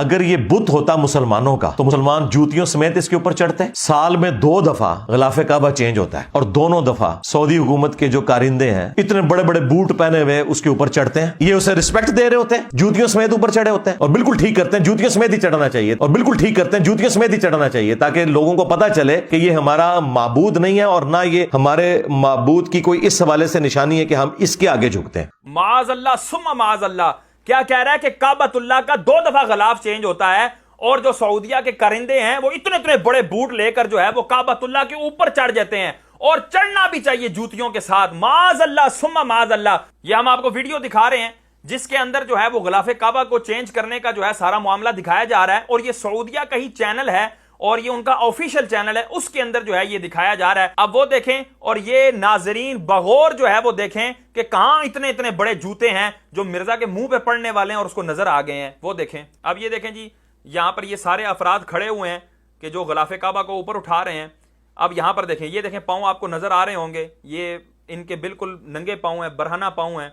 اگر یہ بت ہوتا مسلمانوں کا تو مسلمان جوتیوں سمیت اس کے اوپر چڑھتے ہیں۔ سال میں 2 دفعہ غلاف کعبہ چینج ہوتا ہے اور دونوں دفعہ سعودی حکومت کے جو کارندے ہیں اتنے بڑے بڑے بوٹ پہنے ہوئے اس کے اوپر چڑھتے ہیں، یہ اسے رسپیکٹ دے رہے ہوتے ہیں، جوتیوں سمیت اوپر چڑھے ہوتے ہیں، اور بالکل ٹھیک کرتے ہیں، جوتیوں سمیت ہی چڑھنا چاہیے، اور بالکل ٹھیک کرتے ہیں، جوتیوں سمیت ہی چڑھنا چاہیے، تاکہ لوگوں کو پتا چلے کہ یہ ہمارا معبود نہیں ہے اور نہ یہ ہمارے معبود کی کوئی اس حوالے سے نشانی ہے کہ ہم اس کے آگے جھکتے ہیں۔ معاذ اللہ ثم معاذ اللہ، کیا کہہ رہا ہے کہ کعبۃ اللہ کا 2 دفعہ غلاف چینج ہوتا ہے، اور جو سعودیہ کے کرندے ہیں وہ اتنے بڑے بوٹ لے کر جو ہے وہ کعبۃ اللہ کے اوپر چڑھ جاتے ہیں، اور چڑھنا بھی چاہیے جوتیوں کے ساتھ۔ معاذ اللہ ثم معاذ اللہ۔ یہ ہم آپ کو ویڈیو دکھا رہے ہیں جس کے اندر جو ہے وہ غلاف کعبہ کو چینج کرنے کا جو ہے سارا معاملہ دکھایا جا رہا ہے، اور یہ سعودیہ کا ہی چینل ہے اور یہ ان کا آفیشیل چینل ہے، اس کے اندر جو ہے یہ دکھایا جا رہا ہے۔ اب وہ دیکھیں، اور یہ ناظرین بغور جو ہے وہ دیکھیں کہ کہاں اتنے بڑے جوتے ہیں جو مرزا کے منہ پہ پڑنے والے ہیں اور اس کو نظر آ گئے ہیں۔ وہ دیکھیں، اب یہ دیکھیں جی، یہاں پر یہ سارے افراد کھڑے ہوئے ہیں کہ جو غلاف کعبہ کو اوپر اٹھا رہے ہیں۔ اب یہاں پر دیکھیں، یہ دیکھیں پاؤں آپ کو نظر آ رہے ہوں گے، یہ ان کے بالکل ننگے پاؤں ہیں، برہنہ پاؤں ہیں۔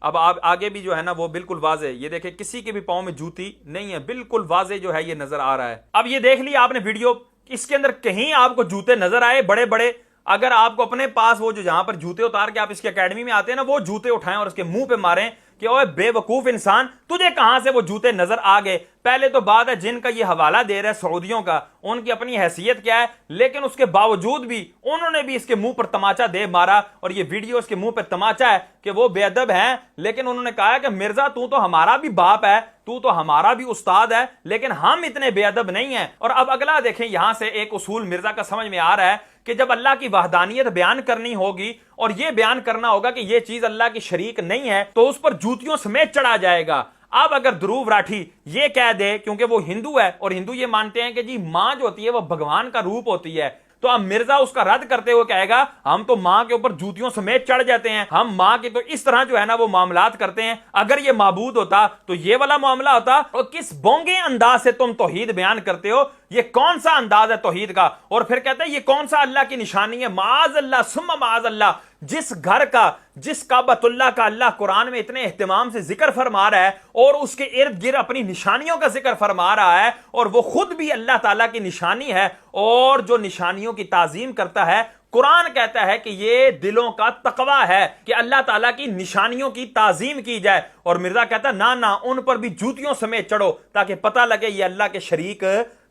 اب آپ آگے بھی جو ہے نا وہ بالکل واضح، یہ دیکھیں کسی کے بھی پاؤں میں جوتی نہیں ہے، بالکل واضح جو ہے یہ نظر آ رہا ہے۔ اب یہ دیکھ لیا آپ نے ویڈیو، اس کے اندر کہیں آپ کو جوتے نظر آئے بڑے بڑے؟ اگر آپ کو اپنے پاس وہ جو جہاں پر جوتے اتار کے آپ اس کی اکیڈمی میں آتے ہیں نا، وہ جوتے اٹھائیں اور اس کے منہ پہ ماریں کہ اوے بے وقوف انسان، تجھے کہاں سے وہ جوتے نظر آ گئے؟ پہلے تو بات ہے جن کا یہ حوالہ دے رہا ہے سعودیوں کا، ان کی اپنی حیثیت کیا ہے، لیکن اس کے باوجود بھی انہوں نے بھی اس کے منہ پر تماچا دے مارا، اور یہ ویڈیو اس کے منہ پر تماچا ہے کہ وہ بے ادب ہیں، لیکن انہوں نے کہا کہ مرزا تو ہمارا بھی باپ ہے، تو ہمارا بھی استاد ہے، لیکن ہم اتنے بے ادب نہیں ہیں۔ اور اب اگلا دیکھیں، یہاں سے ایک اصول مرزا کا سمجھ میں آ رہا ہے کہ جب اللہ کی وحدانیت بیان کرنی ہوگی اور یہ بیان کرنا ہوگا کہ یہ چیز اللہ کی شریک نہیں ہے، تو اس پر جوتیوں سمیت چڑھا جائے گا۔ اب اگر دھروو راٹھی یہ کہہ دے، کیونکہ وہ ہندو ہے اور ہندو یہ مانتے ہیں کہ جی ماں جو ہوتی ہے وہ بھگوان کا روپ ہوتی ہے، تو اب مرزا اس کا رد کرتے ہوئے کہے گا ہم تو ماں کے اوپر جوتیوں سمیت چڑھ جاتے ہیں، ہم ماں کے تو اس طرح جو ہے نا وہ معاملات کرتے ہیں، اگر یہ معبود ہوتا تو یہ والا معاملہ ہوتا۔ اور کس بونگے انداز سے تم توحید بیان کرتے ہو، یہ کون سا انداز ہے توحید کا؟ اور پھر کہتے ہیں یہ کون سا اللہ کی نشانی ہے؟ معاذ اللہ ثم معاذ اللہ۔ جس گھر کا، جس کعبۃ اللہ کا اللہ قرآن میں اتنے اہتمام سے ذکر فرما رہا ہے اور اس کے ارد گرد اپنی نشانیوں کا ذکر فرما رہا ہے، اور وہ خود بھی اللہ تعالیٰ کی نشانی ہے، اور جو نشانیوں کی تعظیم کرتا ہے، قرآن کہتا ہے کہ یہ دلوں کا تقوی ہے کہ اللہ تعالیٰ کی نشانیوں کی تعظیم کی جائے، اور مرزا کہتا ہے نہ ان پر بھی جوتیوں سمیت چڑھو تاکہ پتہ لگے یہ اللہ کے شریک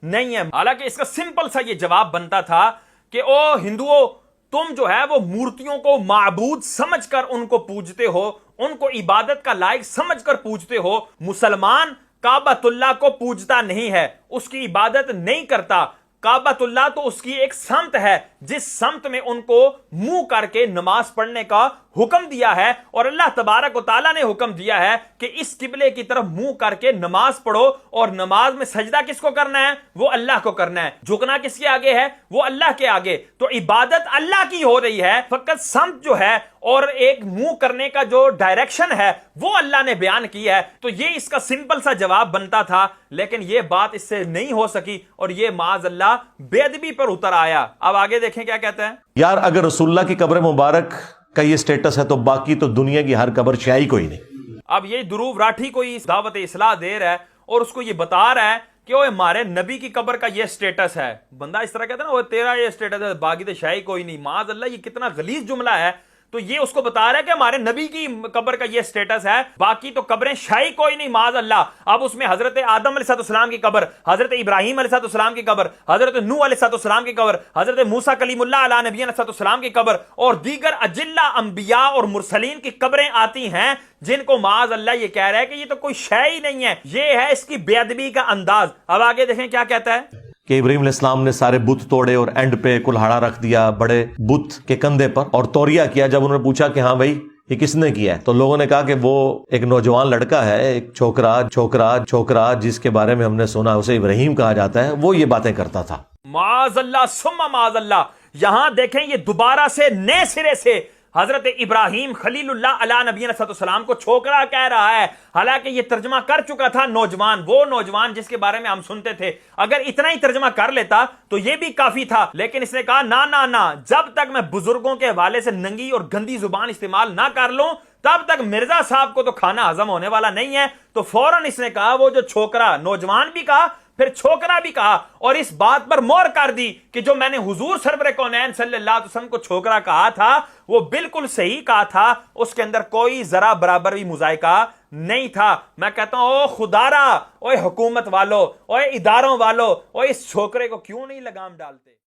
نہیں ہے۔ حالانکہ اس کا سمپل سا یہ جواب بنتا تھا کہ او ہندوؤں، تم جو ہے وہ مورتیوں کو معبود سمجھ کر ان کو پوجتے ہو، ان کو عبادت کا لائق سمجھ کر پوجتے ہو۔ مسلمان کعبۃ اللہ کو پوجتا نہیں ہے، اس کی عبادت نہیں کرتا۔ کعبۃ اللہ تو اس کی ایک سمت ہے جس سمت میں ان کو منہ کر کے نماز پڑھنے کا حکم دیا ہے، اور اللہ تبارک و تعالیٰ نے حکم دیا ہے کہ اس قبلے کی طرف منہ کر کے نماز پڑھو، اور نماز میں سجدہ کس کو کرنا ہے؟ وہ اللہ کو کرنا ہے۔ جھکنا کس کے آگے ہے؟ وہ اللہ کے آگے۔ تو عبادت اللہ کی ہو رہی ہے، فقط سمت جو ہے اور ایک منہ کرنے کا جو ڈائریکشن ہے وہ اللہ نے بیان کی ہے۔ تو یہ اس کا سمپل سا جواب بنتا تھا، لیکن یہ بات اس سے نہیں ہو سکی، اور یہ معاذ اللہ بے ادبی پر اتر آیا۔ اب آگے دیکھیں کیا کہتا ہے۔ یار اگر رسول اللہ کی قبر مبارک کا یہ سٹیٹس ہے تو باقی تو دنیا کی ہر قبر شیعی کوئی نہیں۔ اب یہ دھروو راٹھی کو دعوت اصلاح دے رہا ہے اور اس کو یہ بتا رہا ہے کہ وہ ہمارے نبی کی قبر کا یہ سٹیٹس ہے۔ بندہ اس طرح کہتا ہے نا وہ تیرا یہ سٹیٹس ہے، باقی تو شیعی کوئی نہیں۔ معاذ اللہ، یہ کتنا غلیظ جملہ ہے۔ تو یہ اس کو بتا رہا ہے کہ ہمارے نبی کی قبر کا یہ سٹیٹس ہے، باقی تو قبریں شاہی کوئی نہیں، معاذ اللہ۔ اب اس میں حضرت آدم علیہ السلام کی قبر، حضرت ابراہیم علیہ السلام کی قبر، حضرت نوح علیہ السلام کی قبر، حضرت موسیٰ کلیم اللہ علیہ نبی علیہ السلام کی قبر، اور دیگر اجلہ انبیاء اور مرسلین کی قبریں آتی ہیں، جن کو معاذ اللہ یہ کہہ رہا ہے کہ یہ تو کوئی شے ہی نہیں ہے۔ یہ ہے اس کی بے ادبی کا انداز۔ اب آگے دیکھیں کیا کہتا ہے کہ ابراہیم علیہ السلام نے سارے بت توڑے اور اینڈ پہ کلہاڑا رکھ دیا بڑے بت کے کندھے پر اور توریہ کیا۔ جب انہوں نے پوچھا کہ ہاں بھائی یہ کس نے کیا ہے، تو لوگوں نے کہا کہ وہ ایک نوجوان لڑکا ہے، ایک چھوکرا جس کے بارے میں ہم نے سنا اسے ابراہیم کہا جاتا ہے، وہ یہ باتیں کرتا تھا۔ معاذ اللہ ثم معاذ اللہ۔ یہاں دیکھیں یہ دوبارہ سے نئے سرے سے حضرت ابراہیم خلیل اللہ علیہ نبی علیہ السلام کو چھوکرا کہہ رہا ہے، حالانکہ یہ ترجمہ کر چکا تھا نوجوان، وہ نوجوان جس کے بارے میں ہم سنتے تھے۔ اگر اتنا ہی ترجمہ کر لیتا تو یہ بھی کافی تھا، لیکن اس نے کہا نہ، جب تک میں بزرگوں کے حوالے سے ننگی اور گندی زبان استعمال نہ کر لوں تب تک مرزا صاحب کو تو کھانا ہضم ہونے والا نہیں ہے. تو فوراً اس نے کہا, وہ جو چھوکرا, نوجوان بھی کہا پھر چھوکرا بھی کہا, اور اس بات پر مہر کر دی کہ جو میں نے حضور سرور کونین صلی اللہ علیہ وسلم کو چھوکرا کہا تھا وہ بالکل صحیح کہا تھا, اس کے اندر کوئی ذرا برابر بھی مذائقہ نہیں تھا. میں کہتا ہوں او خدارا, اوے حکومت والو, اوے اداروں والو, اوے اس چھوکرے کو کیوں نہیں لگام ڈالتے؟